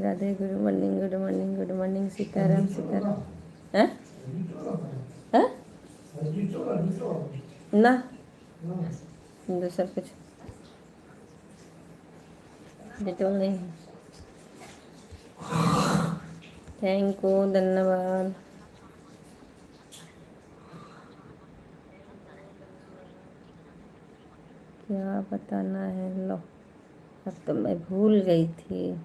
Radhe, good morning, good morning, good morning, Sitaram Sitaram. हाँ हाँ ना दूसरा कुछ डिटोल नहीं. थैंक यू, धन्यवाद. क्या बताना है? लो, अब तो मैं भूल गई थी.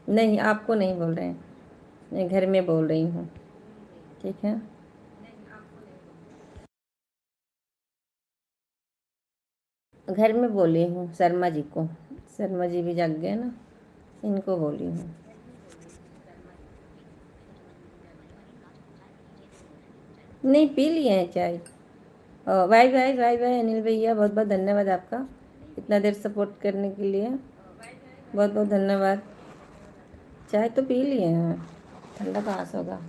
नहीं, आपको नहीं बोल रहे हैं, मैं घर में बोल रही हूँ. ठीक है. घर में बोली हूँ शर्मा जी को. शर्मा जी भी जाग गए ना, इनको बोली हूँ. नहीं, पी लिए हैं चाय. वाई वाई वाई वाई अनिल भैया, बहुत बहुत धन्यवाद आपका इतना देर सपोर्ट करने के लिए. बहुत बहुत धन्यवाद. चाय तो पी लिए हैं, ठंडा कहाँ से होगा.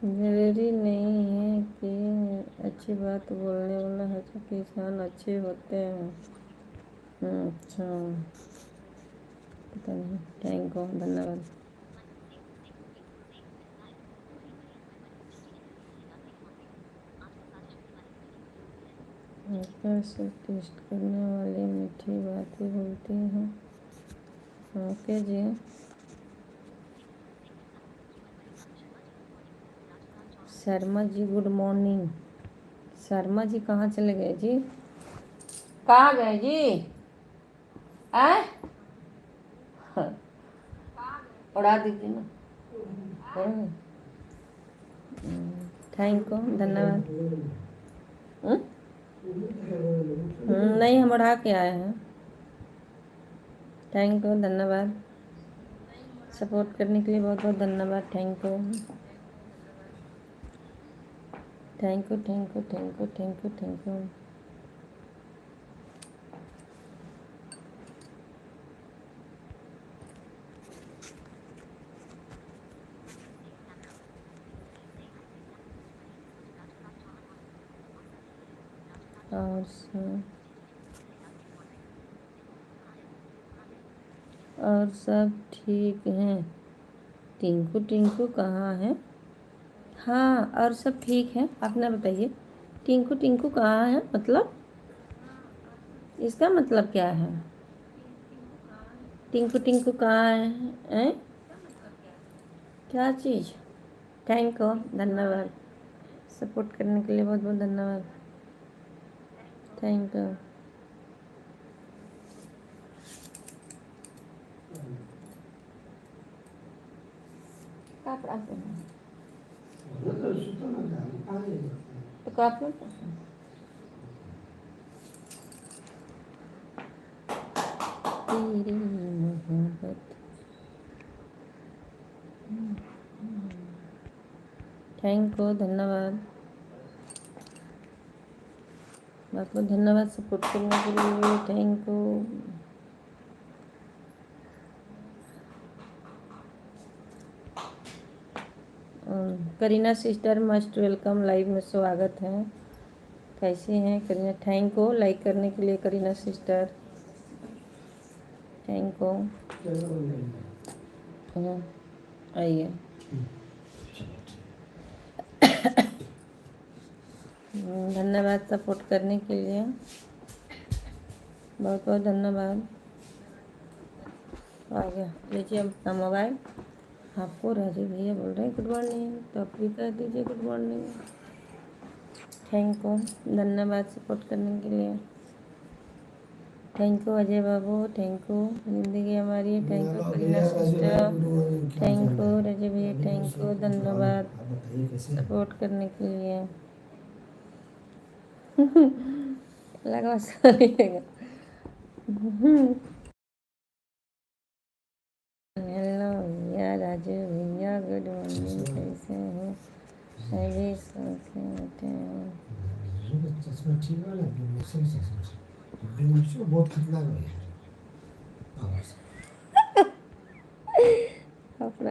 जरूरी नहीं है कि अच्छी बात बोलने वाला हर किसान अच्छे होते हैं. अच्छा, पता नहीं. थैंक यू, धन्यवाद. कैसे टेस्ट करने वाले मीठी बातें बोलते हैं. ओके जी. Sharma ji good morning. शर्मा जी कहाँ चले गए जी? कहाँ गए जी? आए, उड़ा दीजिए ना. थैंक यू, धन्यवाद. हम्म? नहीं, हम उड़ा के आए हैं. थैंक यू, धन्यवाद. सपोर्ट करने के लिए बहुत बहुत धन्यवाद. Thank you, thank you, thank you, thank you, thank you, thank you. और सब ठीक हैं. टिंकू टिंकू कहाँ है? हाँ, और सब ठीक है. अपना बताइए, टिंकू टिंकू कहाँ है? मतलब इसका मतलब क्या है? टिंकू टिंकू कहाँ है? क्या चीज़? थैंक यू, धन्यवाद. सपोर्ट करने के लिए बहुत बहुत धन्यवाद. Thank you. कपड़ा तो कपड़ा तेरी मोहब्बत. थैंक यू, धन्यवाद. बहुत बहुत धन्यवाद सपोर्ट करने के लिए. Thank you. Kareena sister must welcome. Live में स्वागत है. कैसे हैं करीना? थैंक यू लाइक करने के लिए करीना सिस्टर. Thank you. आइए. धन्यवाद सपोर्ट करने के लिए. बहुत बहुत धन्यवाद. आ गया. लीजिए अपना मोबाइल. आपको राजीव भैया बोल रहे हैं गुड मॉर्निंग, तो आप भी कह दीजिए गुड मॉर्निंग. थैंक यू, धन्यवाद सपोर्ट करने के लिए. थैंक यू अजय बाबू. थैंक यू, ज़िंदगी हमारी. Thank you Kareena sister. Thank you Rajeev भैया. थैंक यू, धन्यवाद सपोर्ट करने के लिए. लगा सोइएगा. हेलो भैया, राजू भैया, गुड मॉर्निंग. कैसे हैं? अभी सो के उठे हैं. चश्मा ठीक वाला सही चश्मा बहुत खतरनाक है.